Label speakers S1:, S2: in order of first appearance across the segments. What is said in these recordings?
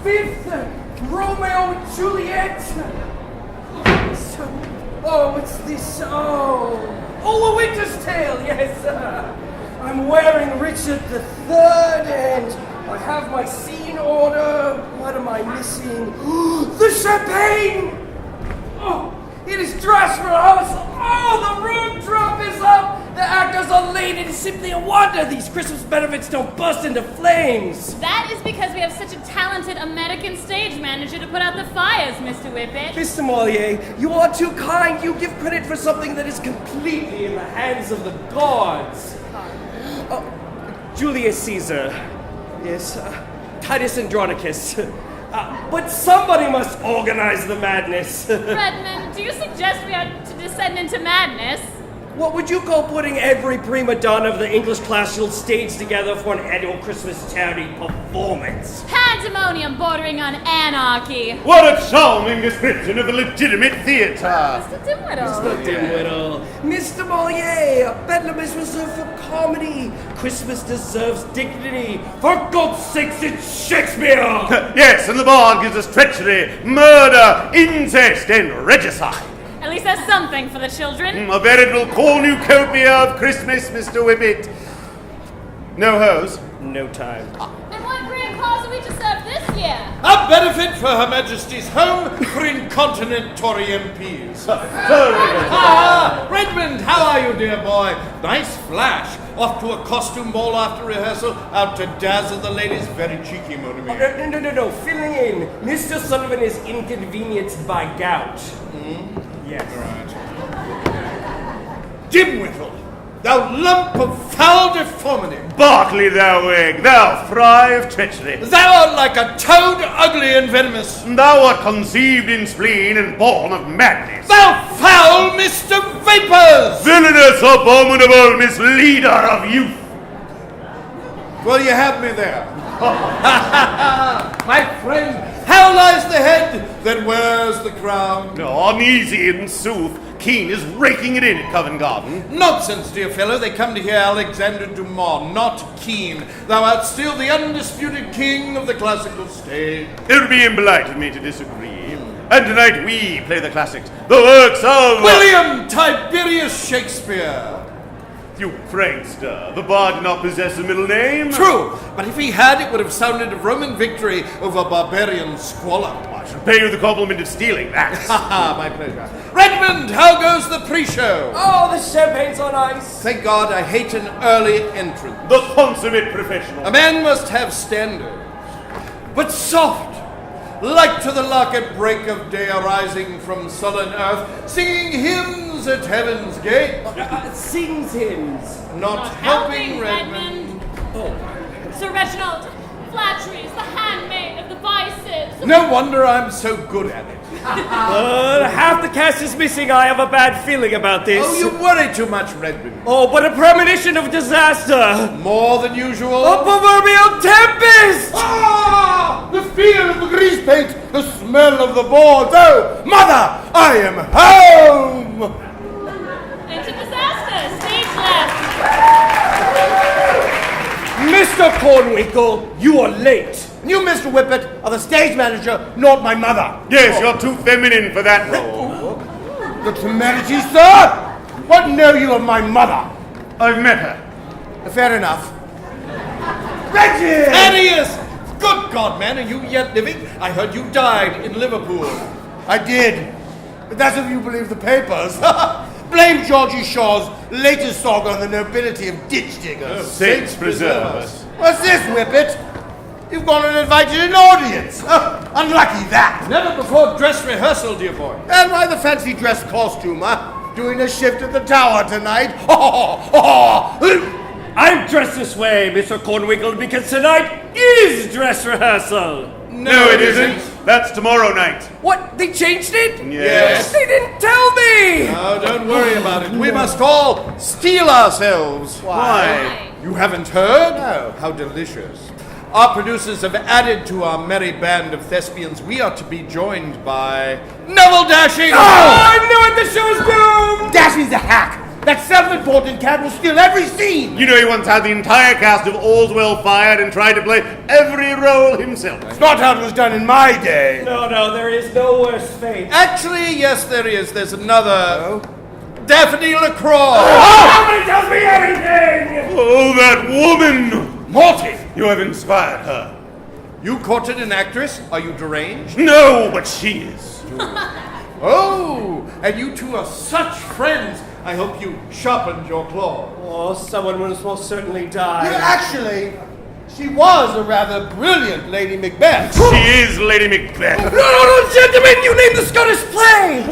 S1: fifth, Romeo and Juliet. It's this, A Winter's Tale, yes. I'm wearing Richard III, and I have my scene order. What am I missing? The champagne! It is dress rehearsal. The room drop is up. The actors are late. It is simply a wonder these Christmas benefits don't burst into flames.
S2: That is because we have such a talented American stage manager to put out the fires, Mr. Whippet.
S1: Mr. Mollier, you are too kind. You give credit for something that is completely in the hands of the gods. Julius Caesar. Yes, Titus Andronicus. But somebody must organize the madness.
S2: Redmond, do you suggest we are to descend into madness?
S1: What would you call putting every prima donna of the English classical stage together for an annual Christmas charity performance?
S2: Pandemonium bordering on anarchy.
S3: What a charming description of a legitimate theatre.
S2: Mr. Dimwittle.
S1: Mr. Dimwittle. Mr. Mollier, Bedlam is reserved for comedy. Christmas deserves dignity. For God's sakes, it's Shakespeare!
S3: Yes, and the bard gives us treachery, murder, incest, and regicide.
S2: At least that's something for the children.
S3: A veritable cornucopia of Christmas, Mr. Whippet. No hose?
S1: No time.
S2: And what grand cause are we to serve this year?
S4: A benefit for Her Majesty's Home for incontinent Tory MPs. Redmond, how are you, dear boy? Nice flash. Off to a costume ball after rehearsal, out to dazzle the ladies. Very cheeky, mon ami.
S1: No. Filling in. Mr. Sullivan is inconvenienced by gout. Yes.
S4: Right. Dimwittle, thou lump of foul deformity.
S3: Berkeley, thou egg, thou fry of treachery.
S4: Thou art like a toad, ugly and venomous.
S3: Thou art conceived in spleen and born of madness.
S4: Thou foul Mr. Vapors!
S3: Villainous, abominable misleader of youth.
S4: Well, you have me there. My friend, how lies the head that wears the crown?
S3: Uneasy in sooth, Keene is raking it in at Covent Garden.
S4: Nonsense, dear fellow. They come to hear Alexander Dumas, not Keene. Thou art still the undisputed king of the classical stage.
S3: It would be impolite of me to disagree. And tonight we play the classics, the works of
S4: William Tiberius Shakespeare.
S3: You prankster, the bard did not possess a middle name.
S4: True, but if he had, it would have sounded of Roman victory over barbarian squalor.
S3: I should pay you the compliment of stealing that.
S4: Haha, my pleasure. Redmond, how goes the pre-show?
S1: The champagne's on ice.
S4: Thank God, I hate an early entrant.
S3: The consummate professional.
S4: A man must have standards, but soft, like to the lark at break of day arising from sullen earth, singing hymns at heaven's gate.
S1: Sings hymns.
S4: Not helping Redmond.
S2: Sir Reginald, flatteries, the handmaid of the vices.
S4: No wonder I'm so good at it.
S1: Half the cast is missing. I have a bad feeling about this.
S4: Oh, you worry too much, Redmond.
S1: But a premonition of disaster.
S4: More than usual.
S1: A proverbial tempest!
S4: The feel of the grease paint, the smell of the boards. Oh, mother, I am home!
S2: Into disaster, stage left.
S1: Mr. Cornwinkle, you are late.
S4: You, Mr. Whippet, are the stage manager, not my mother.
S3: Yes, you're too feminine for that role.
S4: The temerity, sir? What know you of my mother?
S3: I've met her.
S4: Fair enough.
S1: Reggie!
S4: Thaddeus! Good God, man, are you yet living? I heard you died in Liverpool. I did. But that's if you believe the papers. Blame Georgie Shaw's latest saga on the nobility of ditch diggers.
S3: Saints preserve us.
S4: What's this, Whippet? You've gone and invited an audience. Unlucky that. Never before dress rehearsal, dear boy. And why the fancy dress costume, huh? Doing a shift at the tower tonight?
S1: I'm dressed this way, Mr. Cornwinkle, because tonight is dress rehearsal.
S3: No, it isn't. That's tomorrow night.
S1: What? They changed it?
S3: Yes.
S1: They didn't tell me!
S4: Oh, don't worry about it. We must all steel ourselves.
S3: Why?
S4: You haven't heard? No. How delicious. Our producers have added to our merry band of thespians. We are to be joined by Neville Dashing.
S1: I knew it! The show's doomed!
S4: Dashing's a hack. That self-important supporting cast will steal every scene.
S3: You know he once had the entire cast of All's Well fired and tried to play every role himself.
S4: It's not how it was done in my day.
S1: No, there is no worse fate.
S5: Actually, yes, there is. There's another. Daphne LaCroix.
S1: Nobody tells me anything!
S3: Oh, that woman!
S5: Morty,
S3: You have inspired her.
S5: you courted an actress? Are you deranged?
S3: No, but she is.
S5: Oh, and you two are such friends. I hope you sharpened your claw.
S1: Oh, someone must most certainly die.
S4: Actually, she was a rather brilliant Lady Macbeth.
S3: She is Lady Macbeth.
S1: No, gentlemen, you named the Scottish play!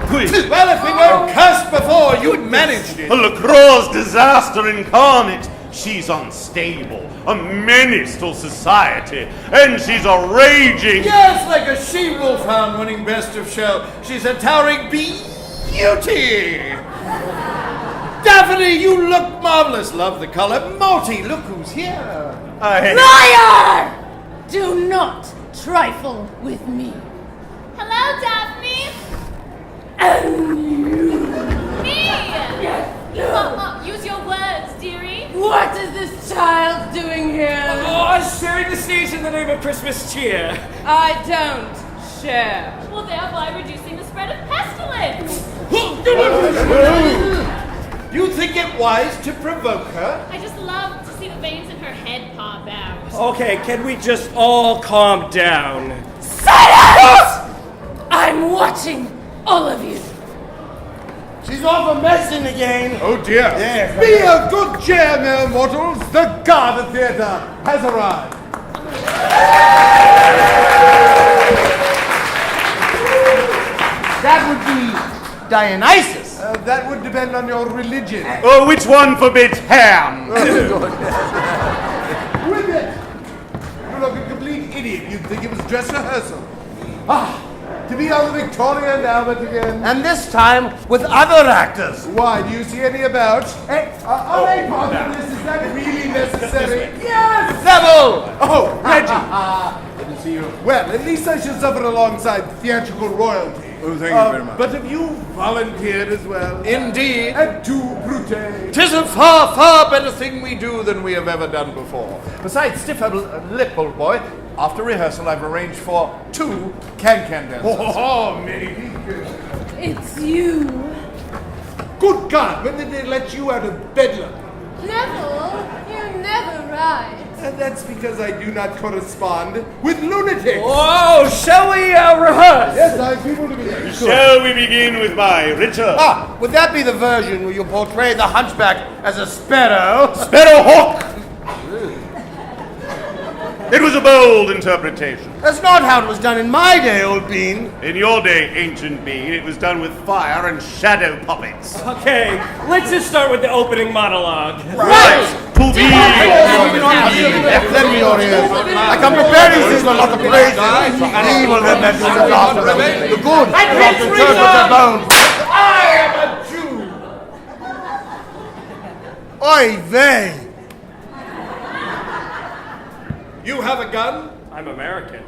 S5: Well, if we weren't cursed before, you managed it.
S3: A LaCroix's disaster incarnate. She's unstable, a menace to society, and she's a raging...
S5: Yes, like a she-wolfhound winning best of show. She's a towering beauty. Daphne, you look marvelous. Love the color. Morty, look who's here.
S2: Liar! Do not trifle with me. Hello, Daphne. Me. Use your words, dearie.
S6: What is this child doing here?
S1: Oh, sharing the stage in the name of Christmas cheer.
S6: I don't share.
S2: Well, thereby reducing the spread of pestilence.
S5: You think it wise to provoke her?
S2: I just love to see the veins in her head pop out.
S1: Okay, can we just all calm down?
S6: Silence! I'm watching all of you.
S4: She's off a messing again.
S3: Oh dear.
S4: Yes.
S5: Be of good cheer, mere mortals. The Garda Theatre has arrived.
S4: That would be Dionysus.
S5: That would depend on your religion.
S3: Oh, which one forbids ham?
S5: With it! You look a complete idiot. You'd think it was dress rehearsal. To be on the Victoria and Albert again.
S4: And this time with other actors.
S5: Why? Do you see any about? Are they part of this? Is that really necessary? Yes!
S4: Neville!
S5: Oh, Reggie! Good to see you. Well, at least I should suffer alongside theatrical royalty. Oh, thank you very much. But have you volunteered as well? Indeed. And tu, Brute. 'Tis a far, far better thing we do than we have ever done before. Besides, stiff lip, old boy. After rehearsal, I've arranged for 2 can-can dances. Oh, maybe.
S6: It's you.
S5: Good God, when did they let you out of Bedlam?
S6: Neville, you're never right.
S5: And that's because I do not correspond with lunatics.
S1: Oh, shall we rehearse?
S5: Yes, I have people to be there.
S3: Shall we begin with my Richard?
S4: Would that be the version where you portray the hunchback as a sparrow?
S3: Sparrowhawk! It was a bold interpretation.
S4: That's not how it was done in my day, old bean.
S3: In your day, ancient being, it was done with fire and shadow puppets.
S1: Okay, let's just start with the opening monologue.
S3: Right! To be!
S4: Let me on here. I come prepared to see a lot of praise and evil that messes us after them. The good is often served with their bones.
S5: I am a Jew.
S4: Oy vey.
S5: You have a gun?
S1: I'm American.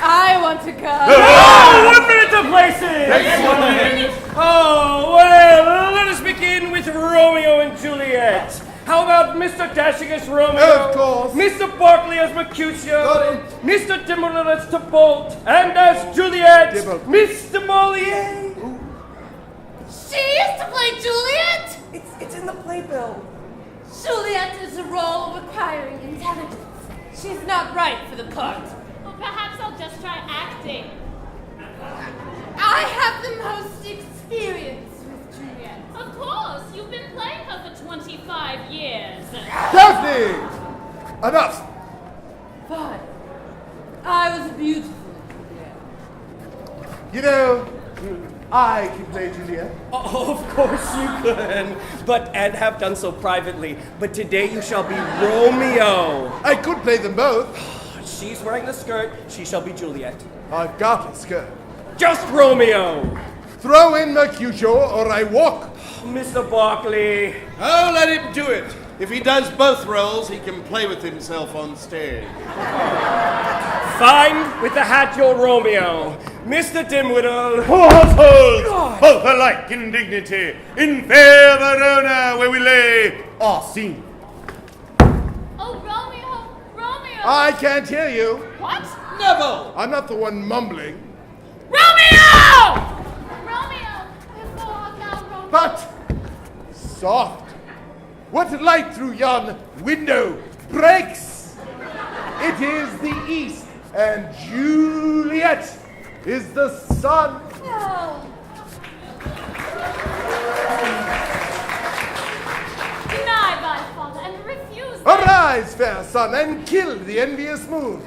S6: I want to go.
S1: Oh, 1 minute to places! Oh, well, let us begin with Romeo and Juliet. How about Mr. Dashing as Romeo?
S5: Of course.
S1: Mr. Barkley as Mercutio.
S5: Got it.
S1: Mr. Timberland as Tybalt. And as Juliet,
S5: Tybalt.
S1: Mr. Moliere.
S2: She used to play Juliet.
S1: It's in the playbill.
S6: Juliet is a role requiring intelligence. She's not right for the part.
S2: Well, perhaps I'll just try acting.
S6: I have the most experience with Juliet.
S2: Of course, you've been playing her for 25 years.
S5: Daphne! Enough!
S6: But I was beautiful.
S5: You know, I can play Juliet.
S1: Oh, of course you can. And have done so privately. But today you shall be Romeo.
S5: I could play them both.
S1: She's wearing the skirt. She shall be Juliet.
S5: I've got a skirt.
S1: Just Romeo.
S5: Throw in Mercutio or I walk.
S1: Mr. Barkley.
S5: Oh, let him do it.
S4: If he does both roles, he can play with himself on stage.
S1: Fine with the hat, your Romeo. Mr. Dimwittle.
S3: Households, both alike in dignity, in fair Verona, where we lay our scene.
S2: Oh, Romeo! Romeo!
S5: I can't hear you.
S2: What?
S4: Neville!
S5: I'm not the one mumbling.
S2: Romeo! Romeo! Go on now, Romeo.
S5: But soft. What light through yon window breaks? It is the east, and Juliet is the sun.
S6: Oh.
S2: Deny thy father and refuse.
S5: Arise, fair sun, and kill the envious moon.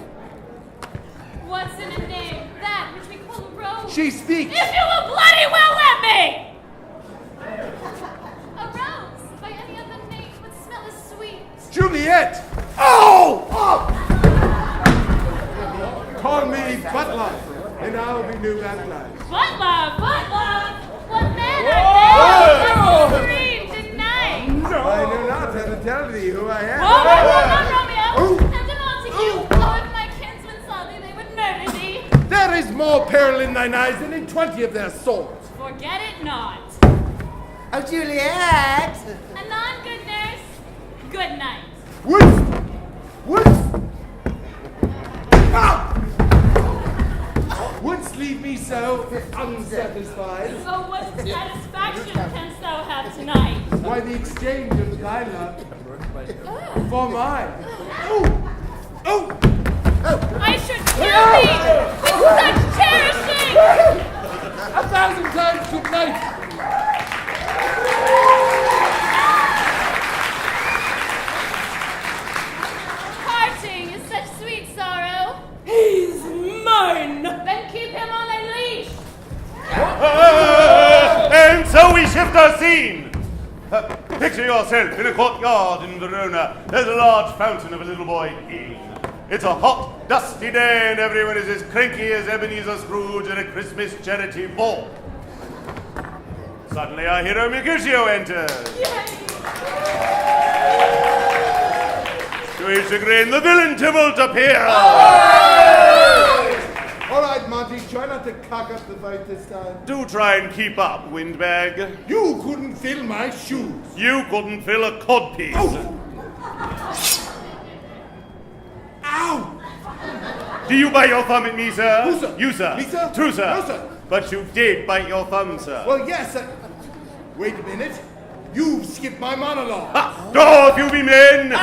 S2: What's in a name? That which we call a rose.
S5: She speaks.
S2: If you will bloody well let me! A rose by any other name would smell as sweet.
S5: Juliet! Oh! Call me Butler, and I'll be new at last.
S2: Butler! Butler! What man are they? Scream, deny!
S5: I know not how to tell thee who I am.
S2: Romeo! And an Montague! Oh, if my kinsmen saw thee, they would murder thee!
S5: There is more peril in thine eyes than in 20 of their swords.
S2: Forget it not.
S7: Oh, Juliet!
S2: Anon, good nurse. Good night.
S5: Woods! Woods! Ah! Wouldst leave me so unsatisfied?
S2: So what satisfaction canst thou have tonight?
S5: Why the exchange of thy love for mine? Oh! Oh!
S2: I should kill thee with such cherishing!
S5: 1,000 times good night!
S2: Parting is such sweet sorrow.
S1: He's mine!
S2: Then keep him on a leash.
S3: And so we shift our scene. Picture yourself in a courtyard in Verona. There's a large fountain of a little boy peeing. It's a hot, dusty day, and everyone is as cranky as Ebenezer Scrooge at a Christmas charity ball. Suddenly our hero Mercutio enters. To his chagrin, the villain Tybalt appears.
S5: All right, Monty, try not to cock up the fight this time.
S3: Do try and keep up, windbag.
S5: You couldn't fill my shoes.
S3: You couldn't fill a codpiece.
S5: Oh. Ow!
S3: Do you bite your thumb at me, sir?
S5: Who, sir?
S3: You, sir.
S5: Me, sir?
S3: True, sir.
S5: No, sir.
S3: But you did bite your thumb, sir.
S5: Well, yes. Wait a minute. You've skipped my monologue.
S3: Ha! Off, you be men!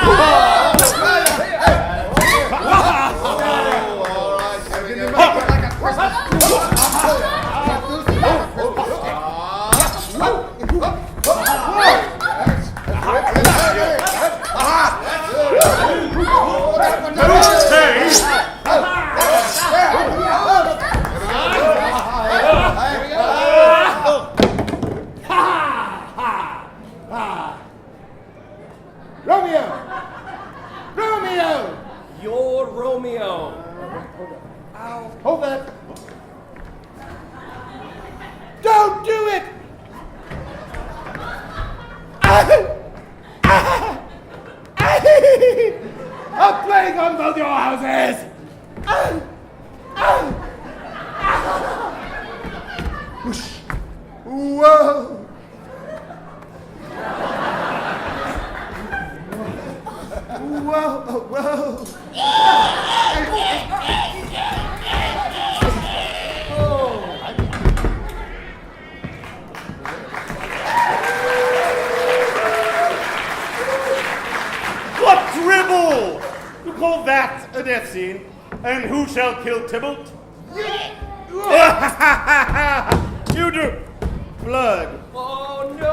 S5: Romeo! Romeo!
S1: You're Romeo.
S5: Hold that. Don't do it! I'm playing on both your houses! Whoosh. Whoa! Whoa, whoa!
S3: What dribble! You call that a death scene? And who shall kill Tybalt? You do. Blood.
S1: Oh no!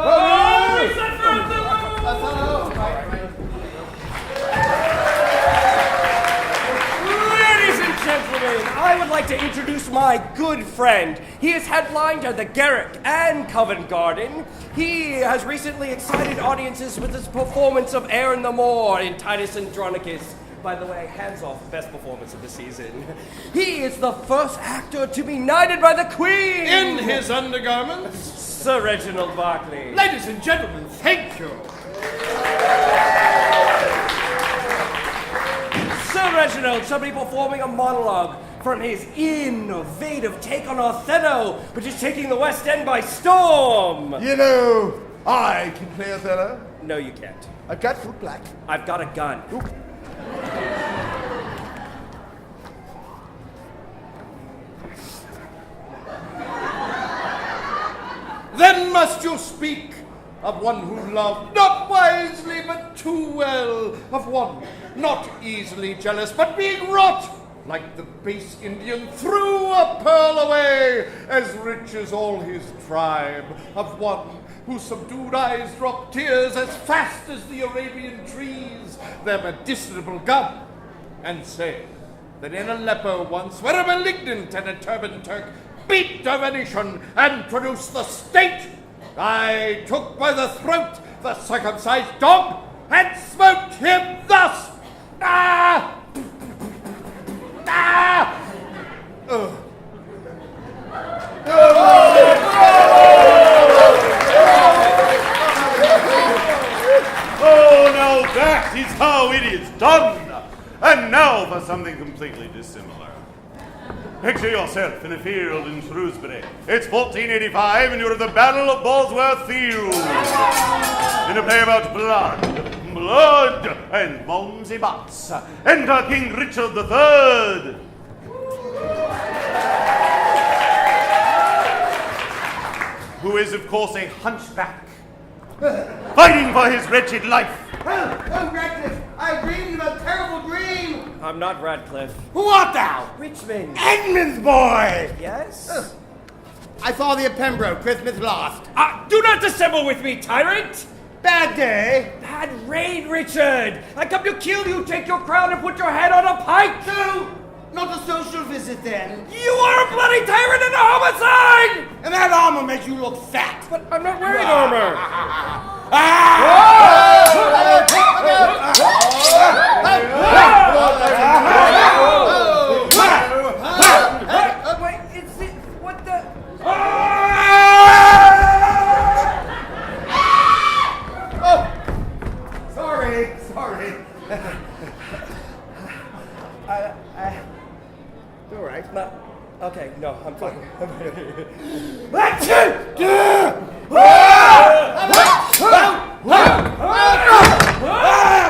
S1: Ladies and gentlemen, I would like to introduce my good friend. He is headlined at the Garrick and Covent Garden. He has recently excited audiences with his performance of Aaron the Moor in Titus Andronicus. By the way, hands off, best performance of the season. He is the first actor to be knighted by the Queen!
S4: In his undergarments?
S1: Sir Reginald Barclay.
S4: Ladies and gentlemen, thank you.
S1: Reginald shall be performing a monologue from his innovative take on Othello, which is taking the West End by storm.
S5: You know, I can play Othello.
S1: No, you can't.
S5: I've got foot black.
S1: I've got a gun.
S4: Then must you speak of one who loved not wisely but too well, of one not easily jealous but being wrought, like the base Indian threw a pearl away, as rich as all his tribe, of one whose subdued eyes drop tears as fast as the Arabian trees, their medicinal gum, and say that in Aleppo once, where a malignant and a turbaned Turk beat a Venetian and produced the state, I took by the throat the circumcised dog and smote him thus. Ah! Ah!
S3: Oh, now that is how it is done. And now for something completely dissimilar. Picture yourself in a field in Shrewsbury. It's 1485 and you're at the Battle of Bosworth Field. In a play about blood, and Monsey Butts. Enter King Richard III. Who is, of course, a hunchback, fighting for his wretched life.
S7: Oh, Radcliffe, I dreamed of a terrible dream.
S1: I'm not Radcliffe.
S7: Who art thou?
S1: Richmond.
S7: Edmund's boy.
S1: Yes?
S7: I saw thee at Pembroke, Christmas last.
S1: Do not dissemble with me, tyrant!
S7: Bad day.
S1: Bad rain, Richard! I come to kill you, take your crown, and put your head on a pike!
S7: So, not a social visit then.
S1: You are a bloody tyrant and a homicide!
S7: And that armor makes you look fat.
S1: But I'm not wearing armor! Wait, it's it. What the?
S7: Sorry.
S1: All right. No. Okay, no, I'm fine.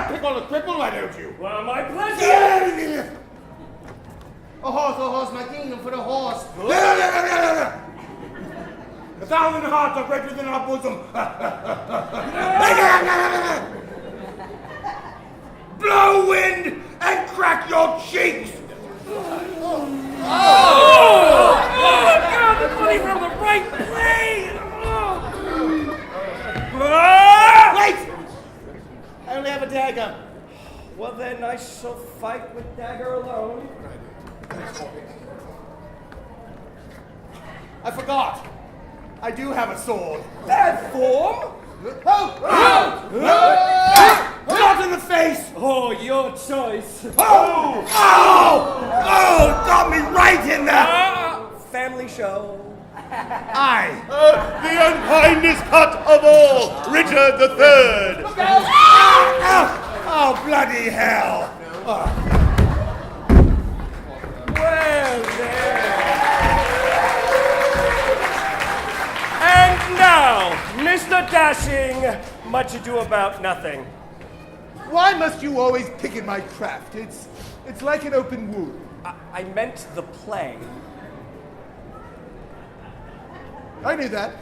S7: Pick on the cripple, why don't you?
S1: Well, my pleasure!
S7: A horse, my kingdom for the horse.
S5: 1,000 hearts are greater than our bosom. Blow wind and crack your cheeks.
S1: God, the money from the right place!
S7: Wait! I only have a dagger.
S1: Well, then I shall fight with dagger alone.
S7: I forgot. I do have a sword.
S1: Bad form!
S7: Not in the face!
S1: Oh, your choice.
S7: Oh! Got me right in there!
S1: Family show.
S7: Aye.
S3: The unkindest cut of all, Richard III.
S7: Oh, bloody hell!
S1: Well, there. And now, Mr. Dashing, much ado about nothing.
S5: Why must you always pick at my craft? It's like an open wound.
S1: I meant the play.
S5: I knew that.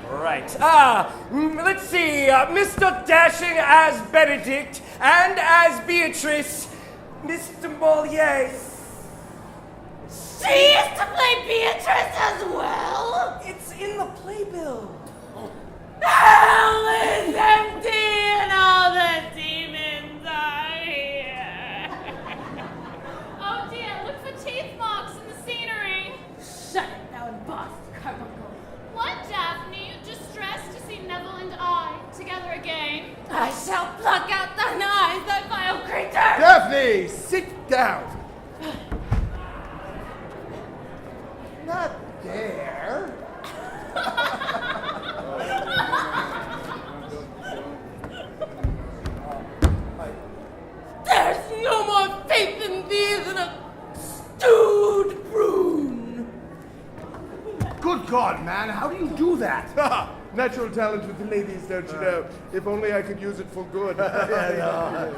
S1: Right. Let's see. Mr. Dashing as Benedict and as Beatrice, Mr. Molière.
S6: She is to play Beatrice as well?
S1: It's in the playbill.
S6: Hell is empty and all the demons are here.
S2: Oh dear, look for teeth marks in the scenery.
S6: Shut it, thou embossed carbuncle.
S2: What, Daphne? Distressed to see Neville and I together again?
S6: I shall pluck out thine eyes, thy vile creature!
S5: Daphne, sit down. Not there.
S6: There's no more faith in thee than
S5: God, man, how do you do that? Natural talent with the ladies, don't you know? If only I could use it for good.
S2: I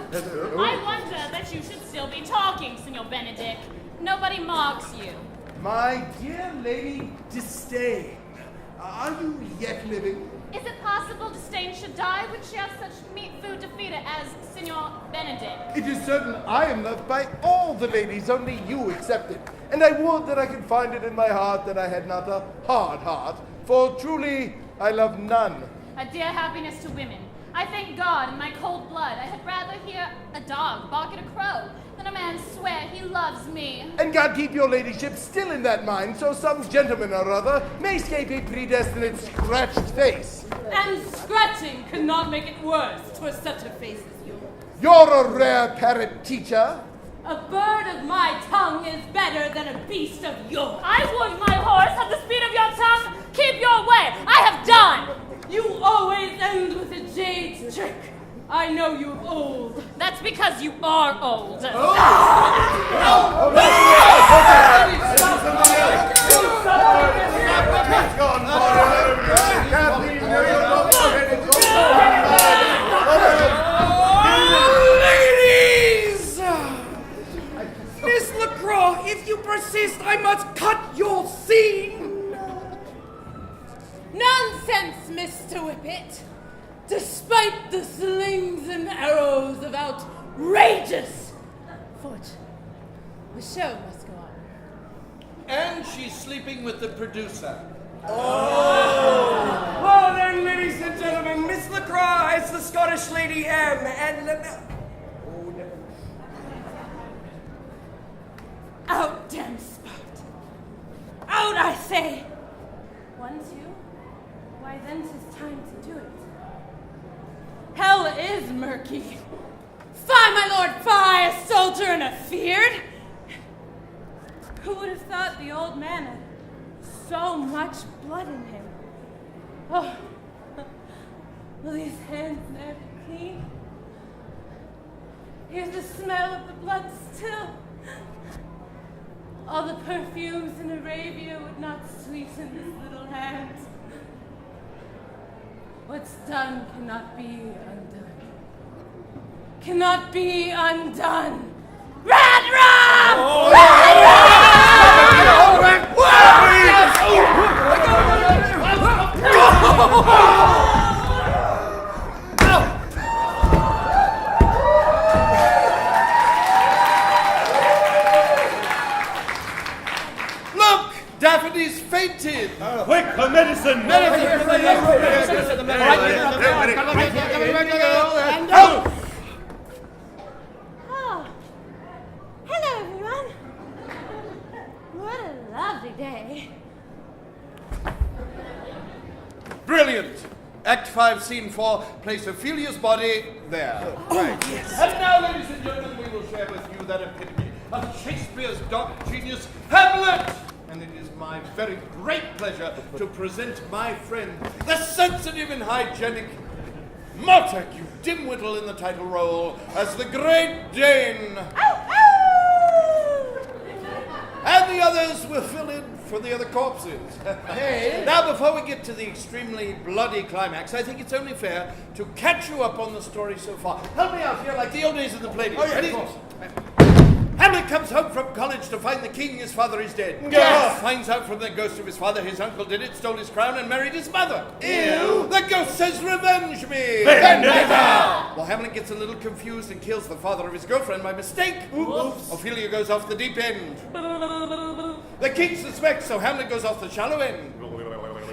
S2: wonder that you should still be talking, Signor Benedict. Nobody mocks you.
S5: My dear Lady Disdain, are you yet living?
S2: Is it possible Disdain should die when she has such meat food to feed it as Signor Benedict?
S5: It is certain I am loved by all the ladies, only you excepted. And I would that I could find it in my heart that I had not a hard heart, for truly I love none.
S2: A dear happiness to women. I thank God in my cold blood I had rather hear a dog bark at a crow than a man swear he loves me.
S5: And God keep your ladyship still in that mind, so some gentleman or other may escape a predestinate scratched face.
S6: And scratching cannot make it worse for such a face as yours.
S5: You're a rare parrot teacher.
S6: A bird of my tongue is better than a beast of yours.
S2: I would my horse have the speed of your tongue. Keep your way. I have done.
S6: You always end with a jade's trick. I know you're old.
S2: That's because you are old.
S1: Ladies! Miss LaCroix, if you persist, I must cut your scene.
S6: Nonsense, Mr. Whippet. Despite the slings and arrows of outrageous fortune, the show must go on.
S4: And she's sleeping with the producer.
S1: Well then, ladies and gentlemen, Miss LaCroix is the Scottish Lady M, and
S6: Out, damn spot. Out, I say. 1, 2. Why then 'tis time to do it. Hell is murky. Fie, my lord, fie, a soldier and a feared. Who would have thought the old man had so much blood in him? Oh, will these hands never be clean? Here's the smell of the blood still. All the perfumes in Arabia would not sweeten this little hand. What's done cannot be undone. Cannot be undone. Red rum! Red
S4: Look! Daphne's fainted!
S3: Quick, the medicine!
S6: Oh, hello everyone. What a lovely day.
S4: Brilliant! Act 5, Scene 4, place Ophelia's body there. Right. Yes. And now, ladies and gentlemen, we will share with you that epitome of Shakespeare's dark genius, Hamlet! And it is my very great pleasure to present my friend, the sensitive and hygienic Montague Dimwittle in the title role as the Great Dane. And the others will fill in for the other corpses. Hey. Now, before we get to the extremely bloody climax, I think it's only fair to catch you up on the story so far. Help me out here, like the old days of the Palladium.
S5: Oh, yeah,
S4: Ready?
S5: of course.
S4: Hamlet comes home from college to find the king, his father, is dead.
S5: Yes.
S4: Finds out from the ghost of his father his uncle did it, stole his crown, and married his mother.
S5: Ew.
S4: The ghost says, "Revenge me!"
S3: Vendetta!
S4: Well, Hamlet gets a little confused and kills the father of his girlfriend by mistake.
S5: Oops.
S4: Ophelia goes off the deep end. The king suspects, so Hamlet goes off the shallow end.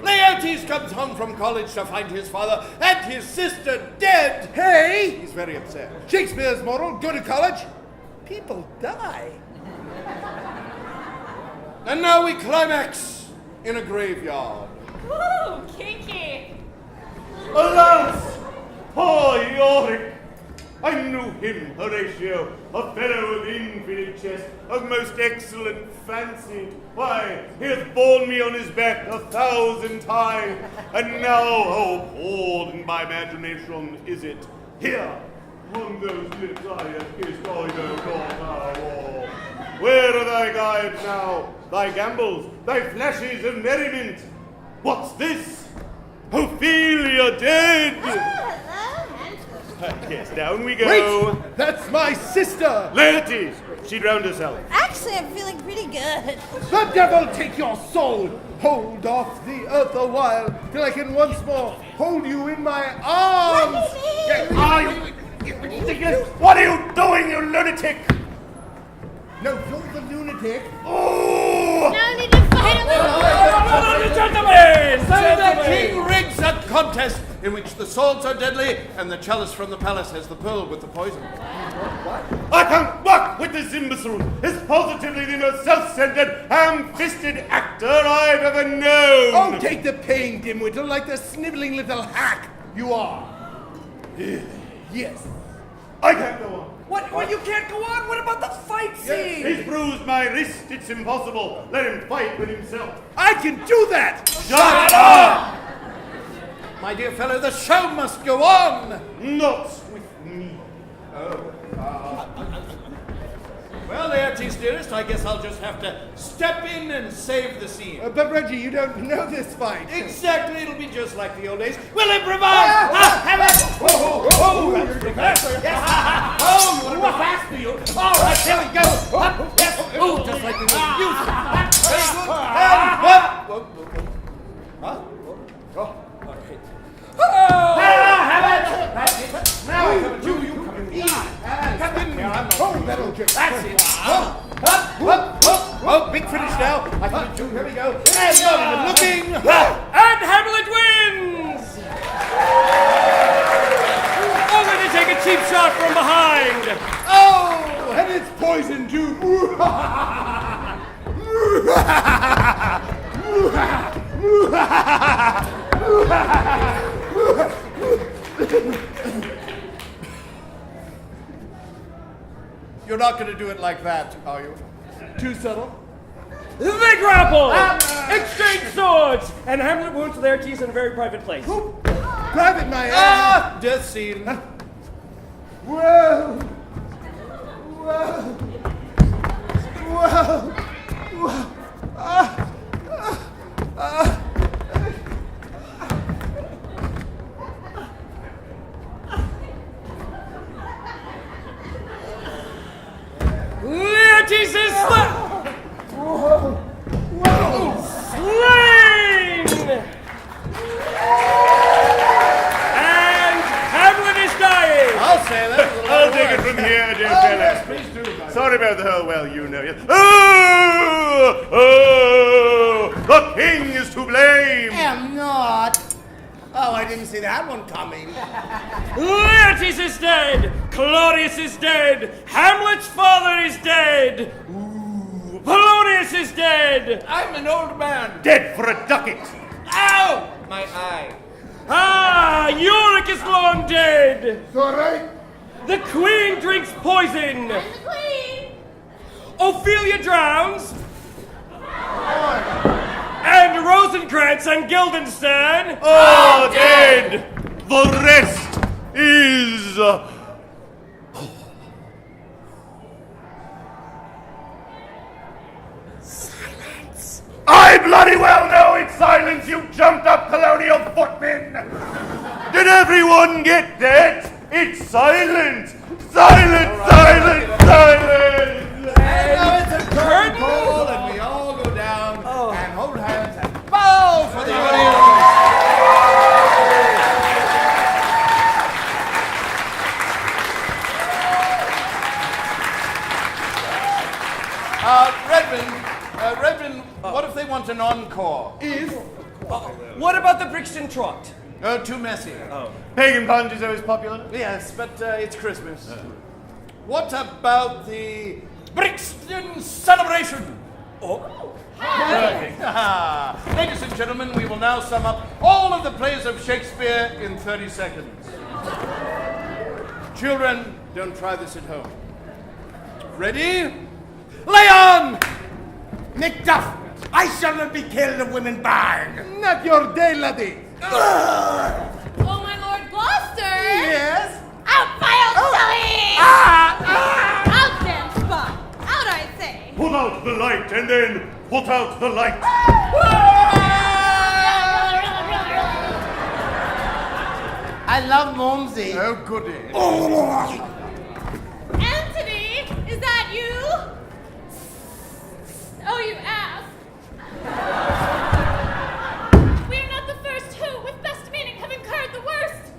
S4: Laertes comes home from college to find his father and his sister dead.
S5: Hey!
S4: He's very upset.
S5: Shakespeare's moral, go to college, people die.
S4: And now we climax in a graveyard.
S2: Woo, kinky.
S3: Alas! Poor Yorick! I knew him, Horatio, a fellow of infinite chest, of most excellent fancy. Why, he hath borne me on his back 1,000 times, and now, oh, appalled in my imagination is it, here, on those lips I have kissed, I know not how all. Where are thy guides now, thy gambols, thy flashes of merriment? What's this? Ophelia dead!
S8: Hello, handsome.
S3: Yes, down we go.
S5: Wait! That's my sister!
S3: Laertes! She drowned herself.
S8: Actually, I'm feeling pretty good.
S5: The devil take your soul! Hold off the earth a while, till I can once more hold you in my arms!
S3: Are you ridiculous? What are you doing, you lunatic?
S5: No, you're the lunatic.
S3: Oh!
S2: No need to fight a
S4: Gentlemen! So the king rigs a contest in which the swords are deadly and the chalice from the palace has the pearl with the poison.
S3: I can't work with this imbecile. He's positively the most self-centered, ham-fisted actor I've ever known.
S5: Oh, take the pain, dimwittle, like the sniveling little hack you are. Yes.
S3: I can't go on.
S1: What? You can't go on? What about the fight scene?
S3: He's bruised my wrist. It's impossible. Let him fight with himself.
S5: I can do that!
S3: Shut up!
S4: My dear fellow, the show must go on!
S3: Not with me.
S4: Well, Laertes, dearest, I guess I'll just have to step in and save the scene.
S5: But Reggie, you don't know this fight.
S4: Exactly, it'll be just like the old days. We'll improvise! Have it! Oh, that's pretty fast. Oh, you want to go fast, do you? All right, here we go. Up, yes. Oh, just like we used to. Very good. And up. Huh? Oh, all right. Have it! That's it. Now I come at you, you come at me. Captain, that's it. Oh, big finish now. I come at you, here we go. And not even looking.
S1: And Hamlet wins! Oh, going to take a cheap shot from behind.
S5: Oh, and it's poison too.
S4: You're not going to do it like that, are you?
S5: Too subtle.
S1: They grapple! Exchange swords! And Hamlet wounds Laertes in a very private place.
S5: Private, my ass.
S4: Ah, death scene.
S5: Whoa! Whoa! Whoa! Whoa!
S1: Laertes is slain! And Hamlet is dying!
S4: I'll say that.
S3: I'll take it from here, dear fellow.
S4: Yes, please do.
S3: Sorry about the whole, well, you know. Oh! Oh! The king is to blame!
S7: am not. Oh, I didn't see that one coming.
S1: Laertes is dead! Claudius is dead! Hamlet's father is dead! Ooh. Polonius is dead!
S4: I'm an old man.
S3: Dead for a ducat!
S4: Ow! My eye.
S1: Ah! Yorick is long dead!
S5: It's all right.
S1: The queen drinks poison!
S2: I'm the queen!
S1: Ophelia drowns! And Rosencrantz and Guildenstern
S3: Oh, dead! The rest is...
S8: Silence.
S3: I bloody well know it's silence, you jumped up colonial footmen! Did everyone get that? It's silent! Silent, silent, silent!
S4: And now it's a curtain call, and we all go down and hold hands and bow for the audience. Redmond, what if they want an encore?
S1: What about the Brixton Trot?
S4: Oh, too messy.
S3: Pagan punch is always popular.
S4: Yes, but it's Christmas. What about the Brixton celebration?
S1: Oh.
S4: Ladies and gentlemen, we will now sum up all of the plays of Shakespeare in 30 seconds. Children, don't try this at home. Ready? Lay on!
S7: Macduff, I shall not be killed of women barn.
S5: Not your day, laddie.
S2: Oh, my Lord Gloucester!
S7: Yes?
S2: Out, vile Sully! Out, damn spot! Out, I say!
S3: Put out the light and then put out the light.
S7: I love Mumsy.
S5: Oh, goody.
S2: Anthony, is that you? Oh, you ask. We are not the first who, with best meaning, have incurred the worst.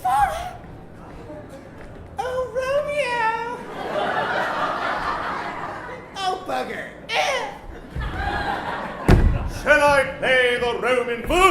S7: Father! Oh, Romeo! Oh, bugger.
S3: Shall I play the Roman fool?